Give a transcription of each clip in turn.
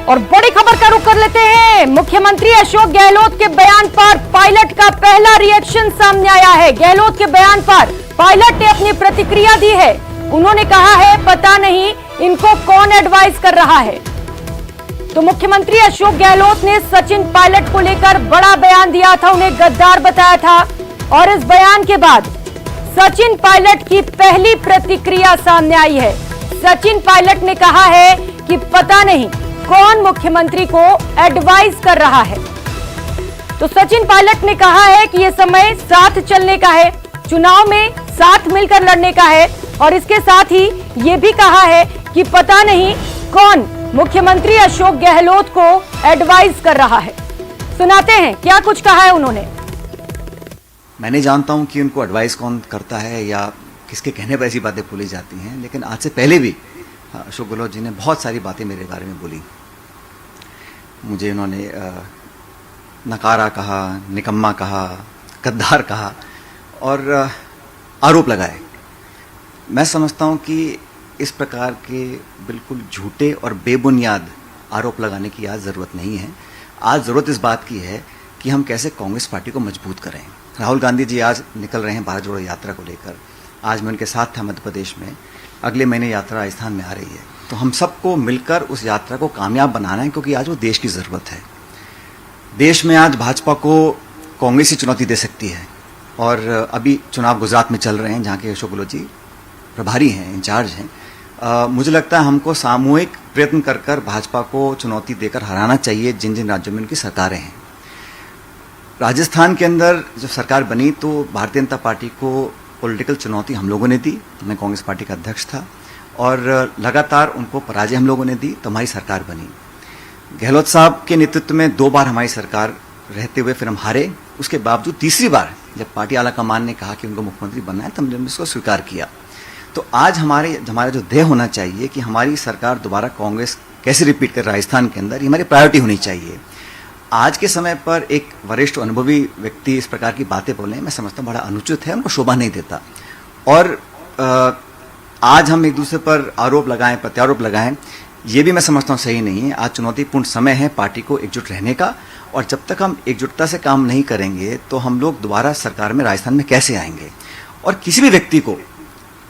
और बड़ी खबर का रुख कर लेते हैं। मुख्यमंत्री अशोक गहलोत के बयान पर पायलट का पहला रिएक्शन सामने आया है। गहलोत के बयान पर पायलट ने अपनी प्रतिक्रिया दी है। उन्होंने कहा है पता नहीं इनको कौन एडवाइस कर रहा है। तो मुख्यमंत्री अशोक गहलोत ने सचिन पायलट को लेकर बड़ा बयान दिया था, उन्हें गद्दार बताया था और इस बयान के बाद सचिन पायलट की पहली प्रतिक्रिया सामने आई है। सचिन पायलट ने कहा है कि पता नहीं कौन मुख्यमंत्री को एडवाइस कर रहा है। तो सचिन पायलट ने कहा है कि यह समय साथ चलने का है, चुनाव में साथ मिलकर लड़ने का है और इसके साथ ही ये भी कहा है कि पता नहीं कौन मुख्यमंत्री अशोक गहलोत को एडवाइस कर रहा है। सुनाते हैं क्या कुछ कहा है उन्होंने। मैं नहीं जानता हूं कि उनको एडवाइस कौन करता है या किसके कहने पर ऐसी बातें बोली जाती हैं, लेकिन आज से पहले भी अशोक गहलोत जी ने बहुत सारी बातें मेरे बारे में बोली। मुझे उन्होंने नकारा कहा, निकम्मा कहा, गद्दार कहा और आरोप लगाए। मैं समझता हूं कि इस प्रकार के बिल्कुल झूठे और बेबुनियाद आरोप लगाने की आज ज़रूरत नहीं है। आज ज़रूरत इस बात की है कि हम कैसे कांग्रेस पार्टी को मजबूत करें। राहुल गांधी जी आज निकल रहे हैं भारत जोड़ो यात्रा को लेकर। आज मैं उनके साथ था मध्य प्रदेश में। अगले महीने यात्रा राजस्थान में आ रही है। तो हम सबको मिलकर उस यात्रा को कामयाब बनाना है, क्योंकि आज वो देश की ज़रूरत है। देश में आज भाजपा को कांग्रेस ही चुनौती दे सकती है और अभी चुनाव गुजरात में चल रहे हैं, जहाँ के अशोक गहलोत जी प्रभारी हैं, इंचार्ज हैं। मुझे लगता है हमको सामूहिक प्रयत्न कर कर भाजपा को चुनौती देकर हराना चाहिए, जिन जिन राज्यों में उनकी सरकारें हैं। राजस्थान के अंदर जब सरकार बनी तो भारतीय जनता पार्टी को पॉलिटिकल चुनौती हम लोगों ने दी। मैं कांग्रेस पार्टी का अध्यक्ष था और लगातार उनको पराजय हम लोगों ने दी, तो हमारी सरकार बनी। गहलोत साहब के नेतृत्व में 2 बार हमारी सरकार रहते हुए फिर हम हारे। उसके बावजूद तीसरी बार जब पार्टी आलाकमान ने कहा कि उनको मुख्यमंत्री बनना है, तो हमने इसको स्वीकार किया। तो आज हमारा जो ध्येय होना चाहिए कि हमारी सरकार दोबारा कांग्रेस कैसे रिपीट कर राजस्थान के अंदर, ये हमारी प्रायोरिटी होनी चाहिए। आज के समय पर एक वरिष्ठ अनुभवी व्यक्ति इस प्रकार की बातें बोले, मैं समझता हूँ बड़ा अनुचित है, उनको शोभा नहीं देता। और आज हम एक दूसरे पर आरोप लगाएं, प्रत्यारोप लगाएं, ये भी मैं समझता हूँ सही नहीं है। आज चुनौतीपूर्ण समय है पार्टी को एकजुट रहने का, और जब तक हम एकजुटता से काम नहीं करेंगे तो हम लोग दोबारा सरकार में राजस्थान में कैसे आएंगे। और किसी भी व्यक्ति को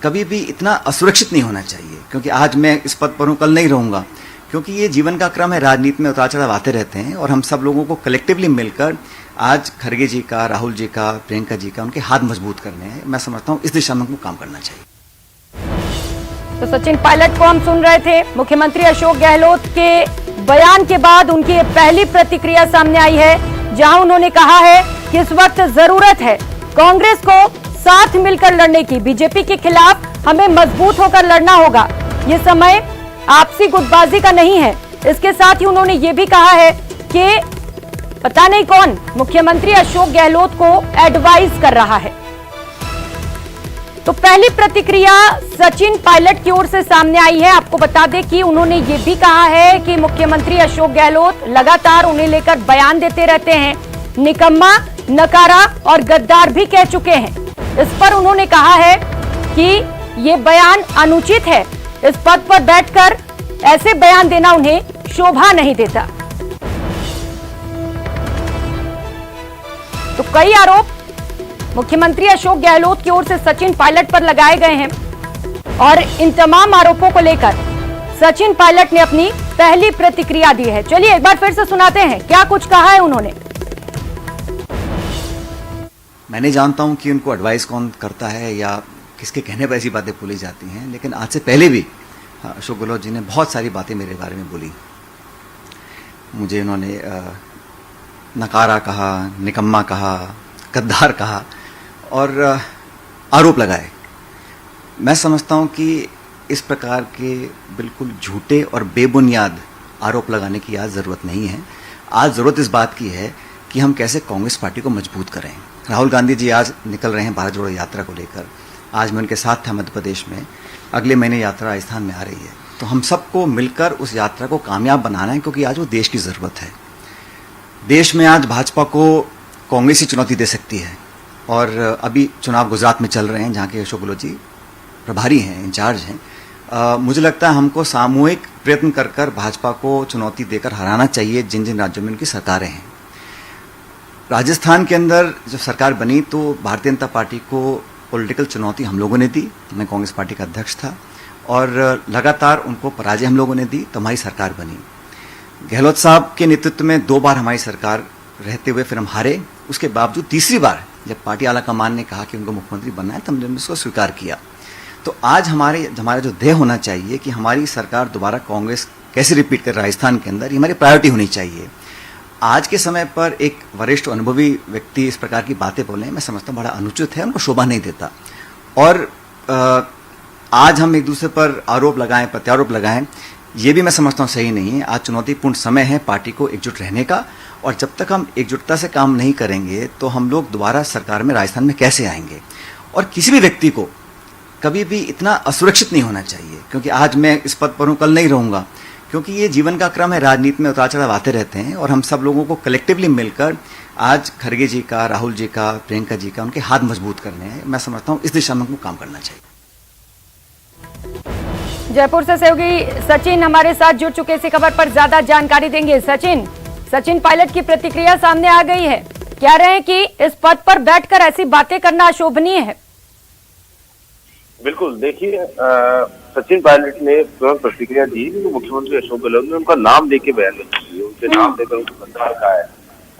कभी भी इतना असुरक्षित नहीं होना चाहिए, क्योंकि आज मैं इस पद पर हूँ, कल नहीं रहूँगा, क्योंकि ये जीवन का क्रम है। राजनीति में उतार चढ़ाव आते रहते हैं और हम सब लोगों को कलेक्टिवली मिलकर आज खड़गे जी का, राहुल जी का, प्रियंका जी का, उनके हाथ मजबूत करने हैं। मैं समझता हूँ इस दिशा में हमको काम करना चाहिए। तो सचिन पायलट को हम सुन रहे थे। मुख्यमंत्री अशोक गहलोत के बयान के बाद उनकी पहली प्रतिक्रिया सामने आई है, जहां उन्होंने कहा है कि इस वक्त जरूरत है कांग्रेस को साथ मिलकर लड़ने की। बीजेपी के खिलाफ हमें मजबूत होकर लड़ना होगा। ये समय आपसी गुटबाजी का नहीं है। इसके साथ ही उन्होंने ये भी कहा है कि पता नहीं कौन मुख्यमंत्री अशोक गहलोत को एडवाइस कर रहा है। तो पहली प्रतिक्रिया सचिन पायलट की ओर से सामने आई है। आपको बता दें कि उन्होंने ये भी कहा है कि मुख्यमंत्री अशोक गहलोत लगातार उन्हें लेकर बयान देते रहते हैं। निकम्मा, नकारा और गद्दार भी कह चुके हैं। इस पर उन्होंने कहा है कि ये बयान अनुचित है। इस पद पर बैठकर ऐसे बयान देना उन्हें शोभा नहीं देता। तो कई आरोप मुख्यमंत्री अशोक गहलोत की ओर से सचिन पायलट पर लगाए गए हैं और इन तमाम आरोपों को लेकर सचिन पायलट ने अपनी पहली प्रतिक्रिया दी है। चलिए एक बार फिर से सुनाते हैं क्या कुछ कहा है उन्होंने। मैं नहीं जानता हूं कि उनको एडवाइस कौन करता है या किसके कहने पर ऐसी बातें बोली जाती हैं, लेकिन आज से पहले भी अशोक गहलोत जी ने बहुत सारी बातें मेरे बारे में बोली। मुझे उन्होंने नकारा कहा, निकम्मा कहा, गद्दार कहा और आरोप लगाए। मैं समझता हूं कि इस प्रकार के बिल्कुल झूठे और बेबुनियाद आरोप लगाने की आज ज़रूरत नहीं है। आज ज़रूरत इस बात की है कि हम कैसे कांग्रेस पार्टी को मजबूत करें। राहुल गांधी जी आज निकल रहे हैं भारत जोड़ो यात्रा को लेकर। आज मैं उनके साथ था मध्य प्रदेश में। अगले महीने यात्रा राजस्थान में आ रही है। तो हम सबको मिलकर उस यात्रा को कामयाब बनाना है, क्योंकि आज वो देश की ज़रूरत है। देश में आज भाजपा को कांग्रेस ही चुनौती दे सकती है और अभी चुनाव गुजरात में चल रहे हैं, जहाँ के अशोक गहलोत जी प्रभारी हैं, इंचार्ज हैं। मुझे लगता है हमको सामूहिक प्रयत्न कर कर भाजपा को चुनौती देकर हराना चाहिए जिन जिन राज्यों में उनकी सरकारें हैं। राजस्थान के अंदर जब सरकार बनी तो भारतीय जनता पार्टी को पॉलिटिकल चुनौती हम लोगों ने दी। मैं कांग्रेस पार्टी का अध्यक्ष था और लगातार उनको पराजय हम लोगों ने दी, तो हमारी सरकार बनी। गहलोत साहब के नेतृत्व में 2 बार हमारी सरकार रहते हुए फिर हम हारे। उसके बावजूद तीसरी बार जब पार्टी आलाकमान ने कहा कि उनको मुख्यमंत्री बनना है, तो हमने उसको स्वीकार किया। तो आज हमारा जो ध्येय होना चाहिए कि हमारी सरकार दोबारा कांग्रेस कैसे रिपीट कर राजस्थान के अंदर, ये हमारी प्रायोरिटी होनी चाहिए। आज के समय पर एक वरिष्ठ अनुभवी व्यक्ति इस प्रकार की बातें बोले, मैं समझता हूँ बड़ा अनुचित है, उनको शोभा नहीं देता। और आज हम एक दूसरे पर आरोप लगाएं, प्रत्यारोप लगाएं, ये भी मैं समझता हूँ सही नहीं है। आज चुनौतीपूर्ण समय है पार्टी को एकजुट रहने का, और जब तक हम एकजुटता से काम नहीं करेंगे तो हम लोग दोबारा सरकार में राजस्थान में कैसे आएंगे। और किसी भी व्यक्ति को कभी भी इतना असुरक्षित नहीं होना चाहिए, क्योंकि आज मैं इस पद पर हूँ, कल नहीं रहूंगा, क्योंकि ये जीवन का क्रम है। राजनीति में उतार चढ़ाव आते रहते हैं, और हम सब लोगों को कलेक्टिवली मिलकर आज खड़गे जी का, राहुल जी का, प्रियंका जी का, उनके हाथ मजबूत करने हैं। मैं समझता हूँ इस दिशा में हमको काम करना चाहिए। जयपुर से सहयोगी सचिन हमारे साथ जुड़ चुके, इसी खबर पर ज्यादा जानकारी देंगे। सचिन पायलट की प्रतिक्रिया सामने आ गई है, कह रहे हैं कि इस पद पर बैठकर ऐसी बातें करना अशोभनीय है। बिल्कुल, देखिए सचिन पायलट ने तुरंत प्रतिक्रिया दी कि मुख्यमंत्री अशोक गहलोत ने उनका नाम लेके बयान लिया, उनके नाम लेकर उनको गद्दार कहा है।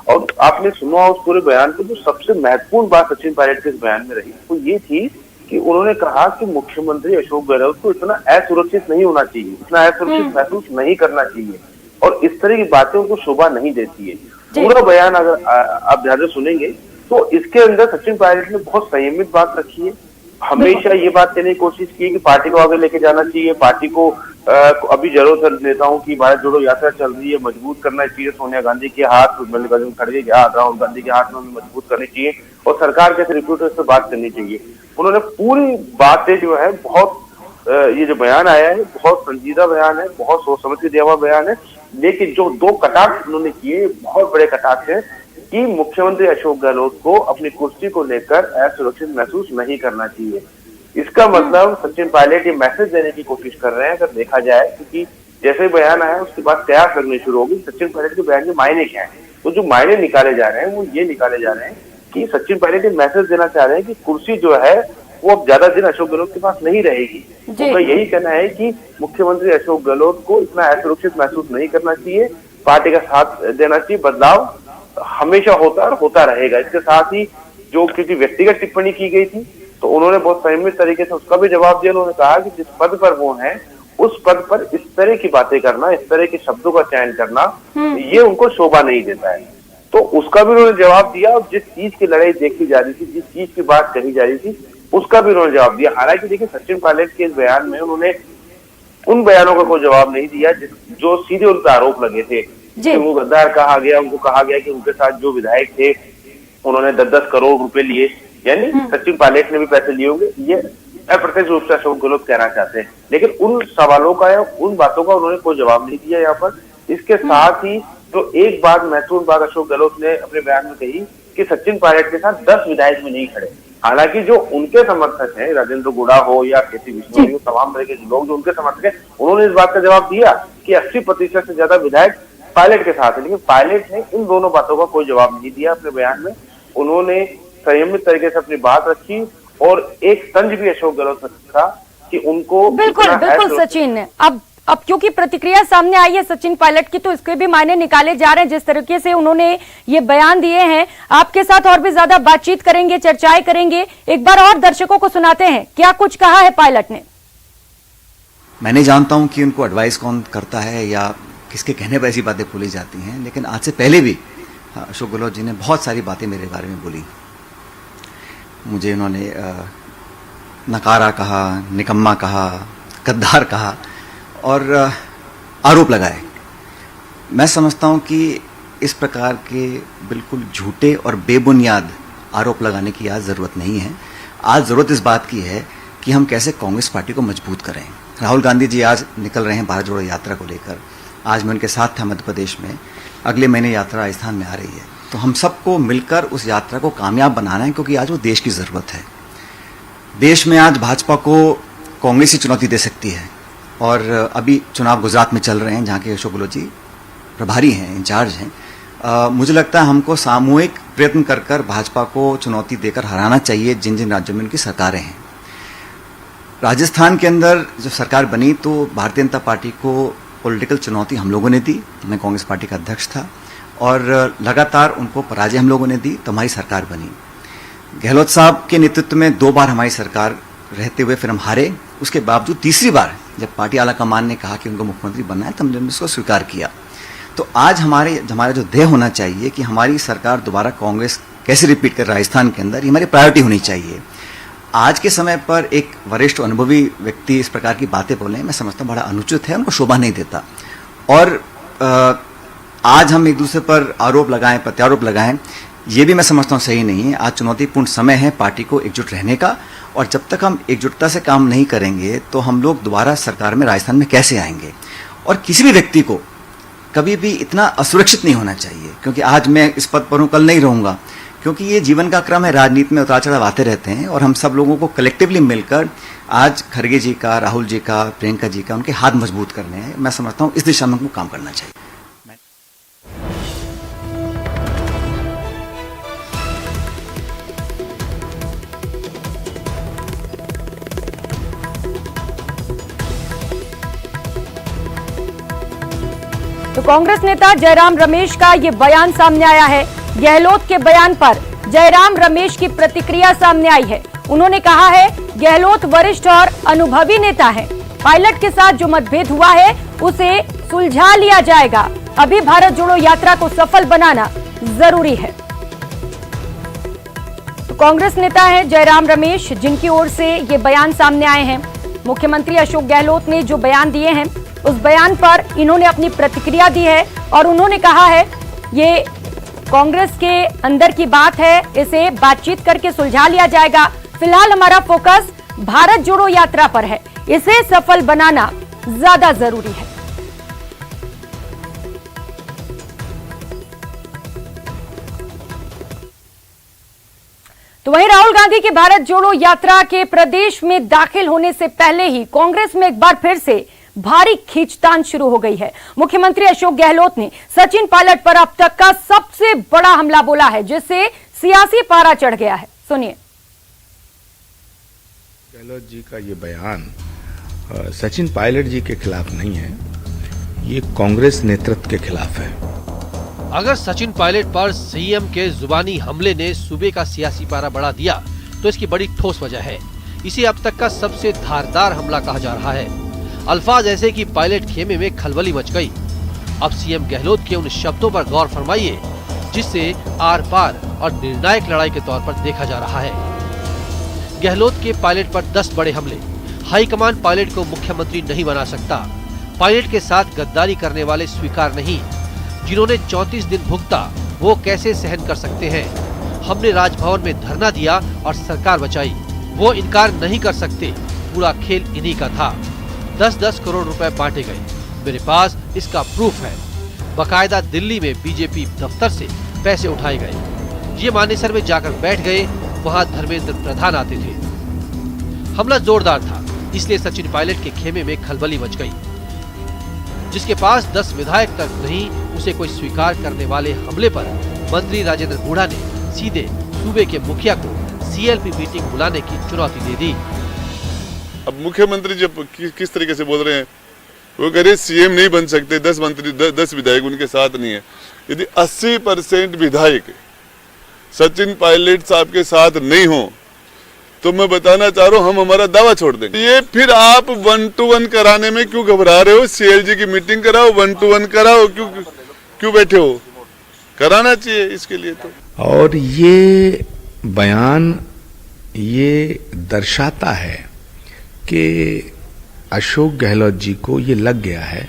और आपने सुना उस पूरे बयान को, जो सबसे महत्वपूर्ण बात सचिन पायलट के इस बयान में रही वो ये थी कि उन्होंने कहा कि मुख्यमंत्री अशोक गहलोत को इतना असुरक्षित नहीं होना चाहिए, इतना असुरक्षित महसूस नहीं करना चाहिए, और इस तरह की बातें उनको शोभा नहीं देती है। पूरा बयान अगर आप ध्यान से सुनेंगे तो इसके अंदर सचिन पायलट ने बहुत संयमित बात रखी है। हमेशा ये बात कहने की कोशिश की कि पार्टी को आगे लेके जाना चाहिए, पार्टी को अभी जरूरत है नेताओं की भारत जोड़ो यात्रा चल रही है, मजबूत करना चाहिए। सोनिया गांधी के हाथ, मल्लिकार्जुन खड़गे के हाथ, राहुल गांधी के हाथ में मजबूत करनी चाहिए, और सरकार के रिपोर्टर्स से बात करनी चाहिए। उन्होंने पूरी बातें जो है बहुत ये जो बयान आया है बहुत संजीदा बयान है, बहुत सोच समझ के दिया हुआ बयान है। लेकिन जो 2 कटाक्ष उन्होंने किए, बहुत बड़े कटाक्ष है कि मुख्यमंत्री अशोक गहलोत को अपनी कुर्सी को लेकर असुरक्षित महसूस नहीं करना चाहिए। इसका मतलब सचिन पायलट ये मैसेज देने की कोशिश कर रहे हैं, अगर देखा जाए, क्योंकि जैसे बयान आया उसके बाद कयास लगने शुरू होगी सचिन पायलट के बयान के मायने क्या है। तो जो मायने निकाले जा रहे हैं वो ये निकाले जा रहे हैं कि सचिन पायलट ये मैसेज देना चाह रहे हैं कि कुर्सी जो है वो अब ज्यादा दिन अशोक गहलोत के पास नहीं रहेगी। उनका यही कहना है कि मुख्यमंत्री अशोक गहलोत को इतना असुरक्षित महसूस नहीं करना चाहिए, पार्टी का साथ देना चाहिए, बदलाव हमेशा होता और होता रहेगा। इसके साथ ही जो किसी व्यक्तिगत टिप्पणी की गई थी तो उन्होंने बहुत संयमित तरीके से उसका भी जवाब दिया। उन्होंने कहा कि जिस पद पर वो हैं उस पद पर इस तरह की बातें करना, इस तरह के शब्दों का चयन करना, ये उनको शोभा नहीं देता है। तो उसका भी उन्होंने जवाब दिया, और जिस चीज की लड़ाई देखी जा रही थी, जिस चीज की बात कही जा रही थी, उसका भी उन्होंने जवाब दिया। हालांकि देखिए सचिन पायलट के इस बयान में उन्होंने उन बयानों का कोई जवाब नहीं दिया जो सीधे उन पर आरोप लगे थे कि वो गद्दार कहा गया। उनको कहा गया कि उनके साथ जो विधायक थे उन्होंने 10-10 करोड़ रुपए लिए, यानी सचिन पायलट ने भी पैसे लिए होंगे, ये अप्रत्यक्ष रूप से अशोक गहलोत कहना चाहते हैं। लेकिन उन सवालों का या उन बातों का उन्होंने कोई जवाब नहीं दिया यहाँ पर। इसके साथ ही तो एक बात, महत्वपूर्ण बात अशोक गहलोत ने अपने बयान में कही कि सचिन पायलट के साथ 10 विधायक भी नहीं खड़े। हालांकि जो उनके समर्थक हैं, राजेंद्र गुड़ा हो या केसी विश्नोई हो, तमाम तरह के लोग जो उनके समर्थक हैं, उन्होंने इस बात का जवाब दिया कि 80% से ज्यादा विधायक पायलट के साथ है। लेकिन पायलट ने इन दोनों बातों का कोई जवाब नहीं दिया अपने बयान में। उन्होंने संयमित तरीके से अपनी बात रखी, और एक तंज भी अशोक गहलोत ने था कि उनको बिल्कुल सचिन, अब क्योंकि प्रतिक्रिया सामने आई है सचिन पायलट की, तो इसके भी मायने निकाले जा रहे हैं। जिस तरीके से उन्होंने ये बयान दिए हैं, आपके साथ और भी ज्यादा बातचीत करेंगे, चर्चाएं करेंगे। एक बार और दर्शकों को सुनाते हैं क्या कुछ कहा है पायलट ने। मैं नहीं जानता हूं कि उनको एडवाइस कौन करता है या किसके कहने पर ऐसी बातें बोली जाती हैं, लेकिन आज से पहले भी अशोक गहलोत जी ने बहुत सारी बातें मेरे बारे में बोली। मुझे उन्होंने नकारा कहा, निकम्मा कहा, गद्दार कहा और आरोप लगाए। मैं समझता हूं कि इस प्रकार के बिल्कुल झूठे और बेबुनियाद आरोप लगाने की आज ज़रूरत नहीं है। आज ज़रूरत इस बात की है कि हम कैसे कांग्रेस पार्टी को मजबूत करें। राहुल गांधी जी आज निकल रहे हैं भारत जोड़ो यात्रा को लेकर। आज मैं उनके साथ था मध्य प्रदेश में, अगले महीने यात्रा राजस्थान में आ रही है। तो हम सबको मिलकर उस यात्रा को कामयाब बनाना है, क्योंकि आज वो देश की ज़रूरत है। देश में आज भाजपा को कांग्रेस ही चुनौती दे सकती है, और अभी चुनाव गुजरात में चल रहे हैं जहाँ के अशोक गहलोत जी प्रभारी हैं, इंचार्ज हैं। मुझे लगता है हमको सामूहिक प्रयत्न कर कर भाजपा को चुनौती देकर हराना चाहिए जिन जिन राज्यों में उनकी सरकारें हैं। राजस्थान के अंदर जब सरकार बनी तो भारतीय जनता पार्टी को पॉलिटिकल चुनौती हम लोगों ने दी, मैं कांग्रेस पार्टी का अध्यक्ष था, और लगातार उनको पराजय हम लोगों ने दी तो हमारी सरकार बनी। गहलोत साहब के नेतृत्व में 2 बार हमारी सरकार रहते हुए फिर हम हारे। उसके बावजूद तीसरी बार जब पार्टी आला कमान ने कहा कि उनको मुख्यमंत्री बनना है तो हमने उसको स्वीकार किया। तो आज हमारा जो ध्येय होना चाहिए कि हमारी सरकार दोबारा कांग्रेस कैसे रिपीट कर राजस्थान के अंदर, ये हमारी प्रायोरिटी होनी चाहिए। आज के समय पर एक वरिष्ठ अनुभवी व्यक्ति इस प्रकार की बातें बोले, मैं समझता हूँ बड़ा अनुचित है, उनको शोभा नहीं देता। और आज हम एक दूसरे पर आरोप लगाएं, प्रत्यारोप लगाएं, ये भी मैं समझता हूँ सही नहीं है। आज चुनौतीपूर्ण समय है पार्टी को एकजुट रहने का, और जब तक हम एकजुटता से काम नहीं करेंगे तो हम लोग दोबारा सरकार में राजस्थान में कैसे आएंगे। और किसी भी व्यक्ति को कभी भी इतना असुरक्षित नहीं होना चाहिए, क्योंकि आज मैं इस पद पर हूँ, कल नहीं रहूंगा, क्योंकि ये जीवन का क्रम है, राजनीति में उतार चढ़ाव आते रहते हैं। और हम सब लोगों को कलेक्टिवली मिलकर आज खड़गे जी का, राहुल जी का, प्रियंका जी का, उनके हाथ मजबूत करने हैं। मैं समझता हूँ इस दिशा में हमको काम करना चाहिए। तो कांग्रेस नेता जयराम रमेश का ये बयान सामने आया है। गहलोत के बयान पर जयराम रमेश की प्रतिक्रिया सामने आई है। उन्होंने कहा है गहलोत वरिष्ठ और अनुभवी नेता है, पायलट के साथ जो मतभेद हुआ है उसे सुलझा लिया जाएगा। अभी भारत जोड़ो यात्रा को सफल बनाना जरूरी है। तो कांग्रेस नेता है जयराम रमेश, जिनकी ओर से ये बयान सामने आए हैं। मुख्यमंत्री अशोक गहलोत ने जो बयान दिए हैं उस बयान पर इन्होंने अपनी प्रतिक्रिया दी है और उन्होंने कहा है ये कांग्रेस के अंदर की बात है, इसे बातचीत करके सुलझा लिया जाएगा। फिलहाल हमारा फोकस भारत जोड़ो यात्रा पर है, इसे सफल बनाना ज्यादा जरूरी है। तो वहीं राहुल गांधी की भारत जोड़ो यात्रा के प्रदेश में दाखिल होने से पहले ही कांग्रेस में एक बार फिर से भारी खींचतान शुरू हो गई है। मुख्यमंत्री अशोक गहलोत ने सचिन पायलट पर अब तक का सबसे बड़ा हमला बोला है, जिससे सियासी पारा चढ़ गया है। सुनिए। गहलोत जी का ये बयान सचिन पायलट जी के खिलाफ नहीं है, ये कांग्रेस नेतृत्व के खिलाफ है। अगर सचिन पायलट पर सीएम के जुबानी हमले ने सूबे का सियासी पारा बढ़ा दिया तो इसकी बड़ी ठोस वजह है। इसे अब तक का सबसे धारदार हमला कहा जा रहा है। अल्फाज ऐसे कि पायलट खेमे में खलबली मच गई। अब सीएम गहलोत के उन शब्दों पर गौर फरमाइए जिससे आर पार और निर्णायक लड़ाई के तौर पर देखा जा रहा है। गहलोत के पायलट पर 10 बड़े हमले। हाईकमान पायलट को मुख्यमंत्री नहीं बना सकता। पायलट के साथ गद्दारी करने वाले स्वीकार नहीं। जिन्होंने 34 दिन भुगता वो कैसे सहन कर सकते हैं। हमने राजभवन में धरना दिया और सरकार बचाई, वो इनकार नहीं कर सकते। पूरा खेल इन्हीं का था। 10-10 करोड़ रुपए बांटे गए। मेरे पास इसका प्रूफ है। बकायदा दिल्ली में बीजेपी दफ्तर से पैसे उठाए गए। ये मानेसर में जाकर बैठ गए, वहां धर्मेंद्र प्रधान आते थे। हमला जोरदार था, इसलिए सचिन पायलट के खेमे में खलबली मच गई। जिसके पास 10 विधायक तक नहीं, उसे कोई स्वीकार करने वाले हमले पर मंत्री राजेंद्र गुढ़ा ने सीधे सूबे के मुखिया को सीएलपी मीटिंग बुलाने की चुनौती दे दी। अब मुख्यमंत्री जब किस तरीके से बोल रहे हैं, वो कह रहे सीएम नहीं बन सकते, 10 मंत्री 10 विधायक उनके साथ नहीं है। यदि 80% विधायक सचिन पायलट साहब के साथ नहीं हो तो मैं बताना चाह रहा हूँ हम हमारा दावा छोड़ देंगे। ये फिर आप 1 to 1 कराने में क्यों घबरा रहे हो? सीएलजी की मीटिंग कराओ, 1 to 1 कराओ, क्यों बैठे हो? कराना चाहिए इसके लिए तो। और ये बयान ये दर्शाता है कि अशोक गहलोत जी को ये लग गया है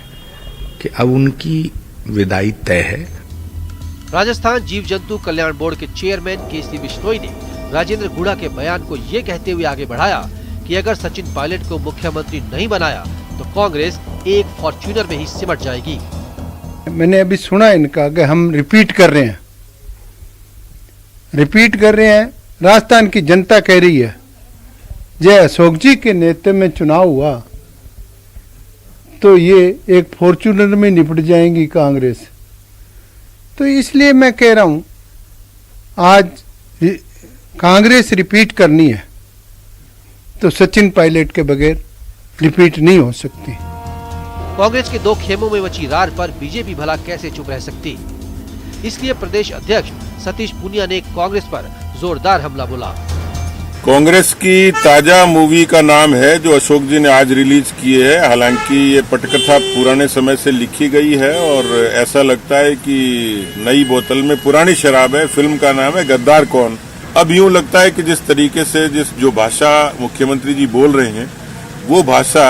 कि अब उनकी विदाई तय है। राजस्थान जीव जंतु कल्याण बोर्ड के चेयरमैन केसी बिश्नोई ने राजेंद्र गुढ़ा के बयान को ये कहते हुए आगे बढ़ाया कि अगर सचिन पायलट को मुख्यमंत्री नहीं बनाया तो कांग्रेस एक फॉर्च्यूनर में ही सिमट जाएगी। मैंने अभी सुना इनका कि हम रिपीट कर रहे हैं। राजस्थान की जनता कह रही है जय अशोक जी के नेतृत्व में चुनाव हुआ तो ये एक फॉर्च्यूनर में निपट जाएंगी कांग्रेस। तो इसलिए मैं कह रहा हूं आज कांग्रेस रिपीट करनी है तो सचिन पायलट के बगैर रिपीट नहीं हो सकती। कांग्रेस के दो खेमों में मची रार पर बीजेपी भला कैसे चुप रह सकती। इसलिए प्रदेश अध्यक्ष सतीश पूनिया ने कांग्रेस पर जोरदार हमला बोला। कांग्रेस की ताजा मूवी का नाम है जो अशोक जी ने आज रिलीज की है। हालांकि ये पटकथा पुराने समय से लिखी गई है और ऐसा लगता है कि नई बोतल में पुरानी शराब है। फिल्म का नाम है गद्दार कौन। अब यूं लगता है कि जिस तरीके से जो भाषा मुख्यमंत्री जी बोल रहे हैं वो भाषा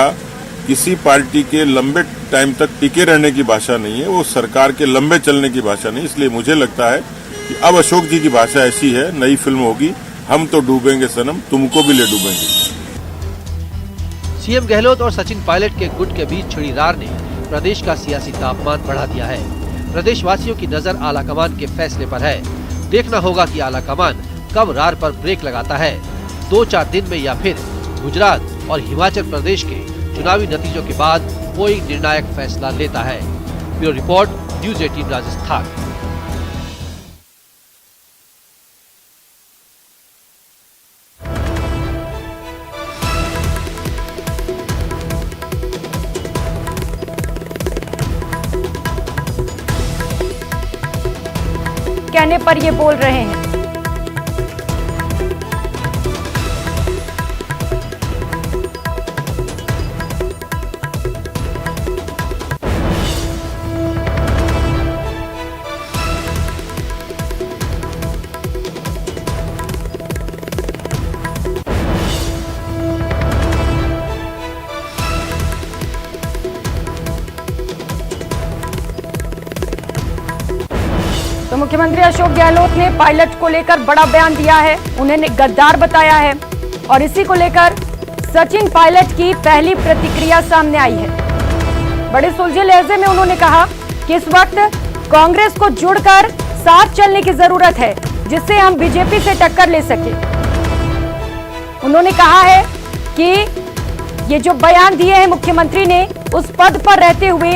किसी पार्टी के लंबे टाइम तक टिके रहने की भाषा नहीं है, वो सरकार के लंबे चलने की भाषा नहीं। इसलिए मुझे लगता है कि अब अशोक जी की भाषा ऐसी है, नई फिल्म होगी, हम तो डूबेंगे सनम, तुमको भी ले डूबेंगे। सीएम गहलोत और सचिन पायलट के गुट के बीच छिड़ी रार ने प्रदेश का सियासी तापमान बढ़ा दिया है। प्रदेशवासियों की नजर आलाकमान के फैसले पर है। देखना होगा कि आलाकमान कब रार पर ब्रेक लगाता है, 2-4 दिन में या फिर गुजरात और हिमाचल प्रदेश के चुनावी नतीजों के बाद वो एक निर्णायक फैसला लेता है। Bureau report, news 18 Rajasthan. कहने पर ये बोल रहे हैं। तो मुख्यमंत्री अशोक गहलोत ने पायलट को लेकर बड़ा बयान दिया है, उन्हें गद्दार बताया है और इसी को लेकर सचिन पायलट की पहली प्रतिक्रिया सामने आई है। बड़े सुलझे लहजे में उन्होंने कहा कि इस वक्त कांग्रेस को जुड़कर साथ चलने की जरूरत है जिससे हम बीजेपी से टक्कर ले सके। उन्होंने कहा है कि ये जो बयान दिए हैं मुख्यमंत्री ने उस पद पर रहते हुए,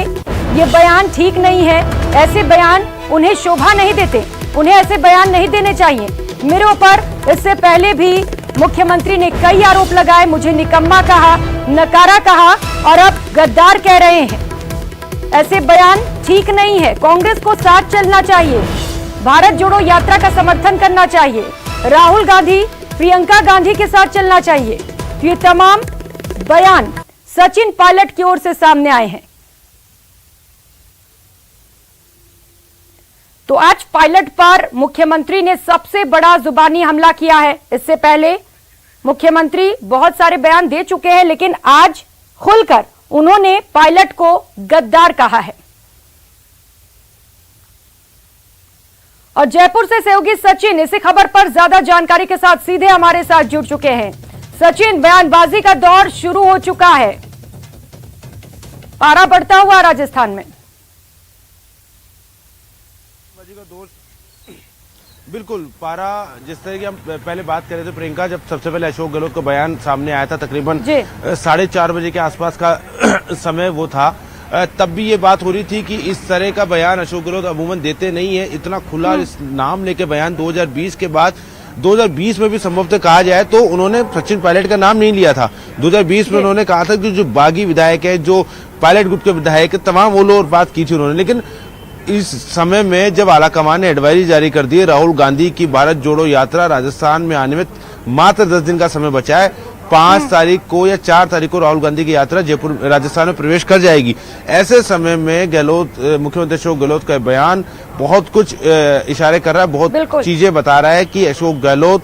ये बयान ठीक नहीं है। ऐसे बयान उन्हें शोभा नहीं देते, उन्हें ऐसे बयान नहीं देने चाहिए। मेरे ऊपर इससे पहले भी मुख्यमंत्री ने कई आरोप लगाए, मुझे निकम्मा कहा, नकारा कहा और अब गद्दार कह रहे हैं। ऐसे बयान ठीक नहीं है। कांग्रेस को साथ चलना चाहिए, भारत जोड़ो यात्रा का समर्थन करना चाहिए, राहुल गांधी, प्रियंका गांधी के साथ चलना चाहिए। तो ये तमाम बयान सचिन पायलट की ओर से सामने आए हैं। तो आज पायलट पर मुख्यमंत्री ने सबसे बड़ा जुबानी हमला किया है। इससे पहले मुख्यमंत्री बहुत सारे बयान दे चुके हैं, लेकिन आज खुलकर उन्होंने पायलट को गद्दार कहा है। और जयपुर से सहयोगी सचिन इसी खबर पर ज्यादा जानकारी के साथ सीधे हमारे साथ जुड़ चुके हैं। सचिन, बयानबाजी का दौर शुरू हो चुका है, पारा बढ़ता हुआ राजस्थान में। बिल्कुल, पारा जिस तरह की हम पहले बात कर रहे थे, प्रियंका, जब सबसे पहले अशोक गहलोत का बयान सामने आया था तकरीबन 4:30 बजे के आसपास का समय वो था, तब भी ये बात हो रही थी कि इस तरह का बयान अशोक गहलोत अमूमन देते नहीं है। इतना खुला इस नाम लेके बयान 2020 के बाद 2020 में भी संभवतः कहा जाए तो उन्होंने सचिन पायलट का नाम नहीं लिया था। 2020 में उन्होंने कहा था कि जो बागी विधायक है, जो पायलट गुट के विधायक है, तमाम वो लोग बात की थी उन्होंने। लेकिन इस समय में जब आलाकमान ने एडवाइजरी जारी कर दी, राहुल गांधी की भारत जोड़ो यात्रा राजस्थान में आने में मात्र 10 दिन का समय बचा है। 5 तारीख को या 4 तारीख को राहुल गांधी की यात्रा जयपुर राजस्थान में प्रवेश कर जाएगी। ऐसे समय में गहलोत, मुख्यमंत्री अशोक गहलोत का बयान बहुत कुछ इशारे कर रहा है, बहुत चीजें बता रहा है कि अशोक गहलोत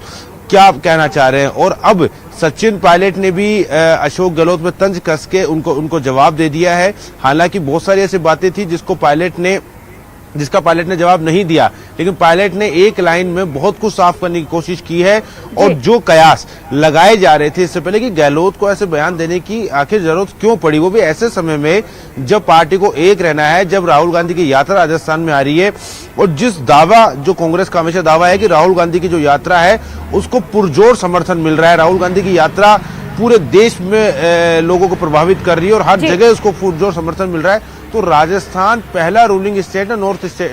क्या कहना चाह रहे हैं। और अब सचिन पायलट ने भी अशोक गहलोत में तंज कस के उनको जवाब दे दिया है। हालांकि बहुत सारी ऐसी बातें थी जिसका पायलट ने जवाब नहीं दिया, लेकिन पायलट ने एक लाइन में बहुत कुछ साफ करने की कोशिश की है। और जो कयास लगाए जा रहे थे इससे पहले कि गहलोत को ऐसे बयान देने की आखिर जरूरत क्यों पड़ी, वो भी ऐसे समय में जब पार्टी को एक रहना है, जब राहुल गांधी की यात्रा राजस्थान में आ रही है और जिस दावा, जो कांग्रेस का हमेशा दावा है कि राहुल गांधी की जो यात्रा है उसको पुरजोर समर्थन मिल रहा है। राहुल गांधी की यात्रा पूरे देश में लोगों को प्रभावित कर रही है और हर जगह उसको पुरजोर समर्थन मिल रहा है। तो राजस्थान पहला रूलिंग स्टेट है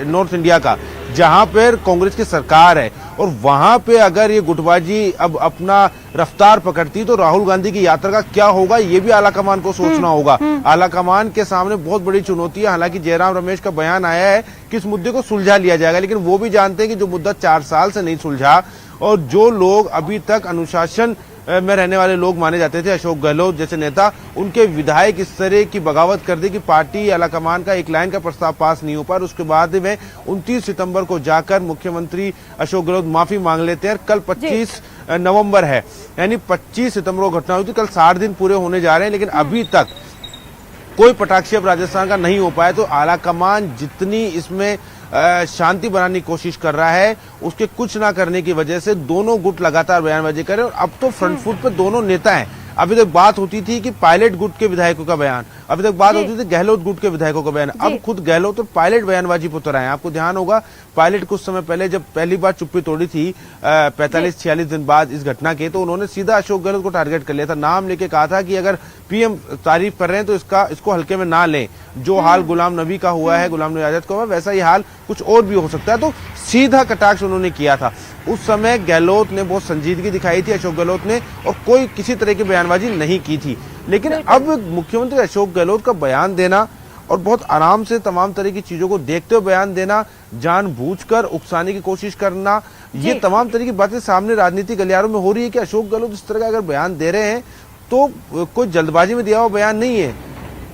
नॉर्थ इंडिया का जहां पर कांग्रेस की सरकार है, और वहां पे अगर ये गुटबाजी अब अपना रफ्तार पकड़ती तो राहुल गांधी की यात्रा का क्या होगा, ये भी आलाकमान को सोचना होगा। आलाकमान के सामने बहुत बड़ी चुनौती है। हालांकि जयराम रमेश का बयान आया है कि इस मुद्दे को सुलझा लिया जाएगा, लेकिन वो भी जानते हैं कि जो मुद्दा 4 साल से नहीं सुलझा और जो लोग अभी तक अनुशासन में रहने वाले लोग माने जाते थे, अशोक गहलोत जैसे नेता, उनके विधायक इस तरह की बगावत कर दी कि पार्टी आलाकमान का एक लाइन का प्रस्ताव पास नहीं हो पाया। उसके बाद में 29 सितंबर को जाकर मुख्यमंत्री अशोक गहलोत माफी मांग लेते हैं। कल 25 नवंबर है, यानी 25 सितंबर को घटना हुई थी। कल 60 दिन पूरे होने जा रहे हैं, लेकिन अभी तक कोई पटाक्षेप राजस्थान का नहीं हो पाया। तो आलाकमान जितनी इसमें शांति बनाने की कोशिश कर रहा है, उसके कुछ ना करने की वजह से दोनों गुट लगातार बयानबाजी कर रहे हैं और अब तो फ्रंट फुट पे दोनों नेता हैं। अभी तक बात होती थी कि पायलट गुट के विधायकों का बयान, अभी तक बात होती थी गहलोत गुट के विधायकों का बयान, अब खुद गहलोत और पायलट बयानबाजी पर उतर आए हैं। आपको ध्यान होगा पायलट कुछ समय पहले जब पहली बार चुप्पी तोड़ी थी 45-46 दिन बाद इस घटना के, तो उन्होंने सीधा अशोक गहलोत को टारगेट कर लिया था। नाम लेके कहा था कि अगर पीएम तारीफ कर रहे हैं तो इसको हल्के में ना लें। जो हाल गुलाम नबी का हुआ है, गुलाम नबी आजाद का हुआ, वैसा ही हाल कुछ और भी हो सकता है। तो सीधा कटाक्ष उन्होंने किया था। उस समय गहलोत ने बहुत संजीदगी दिखाई थी, अशोक गहलोत ने, और कोई किसी तरह की बयानबाजी नहीं की थी। लेकिन अब मुख्यमंत्री अशोक गहलोत का बयान देना और बहुत आराम से तमाम तरह की चीजों को देखते हुए बयान देना, जानबूझकर उकसाने की कोशिश करना, ये तमाम तरह की बातें सामने राजनीतिक गलियारों में हो रही है कि अशोक गहलोत इस तरह का अगर बयान दे रहे हैं तो कोई जल्दबाजी में दिया हुआ बयान नहीं है।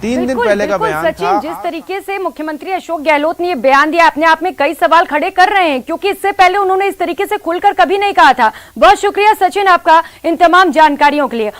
3 दिन पहले का बयान सचिन, था। जिस तरीके से मुख्यमंत्री अशोक गहलोत ने ये बयान दिया, अपने आप में कई सवाल खड़े कर रहे हैं, क्योंकि इससे पहले उन्होंने इस तरीके से खुलकर कभी नहीं कहा था। बहुत शुक्रिया सचिन आपका इन तमाम जानकारियों के लिए।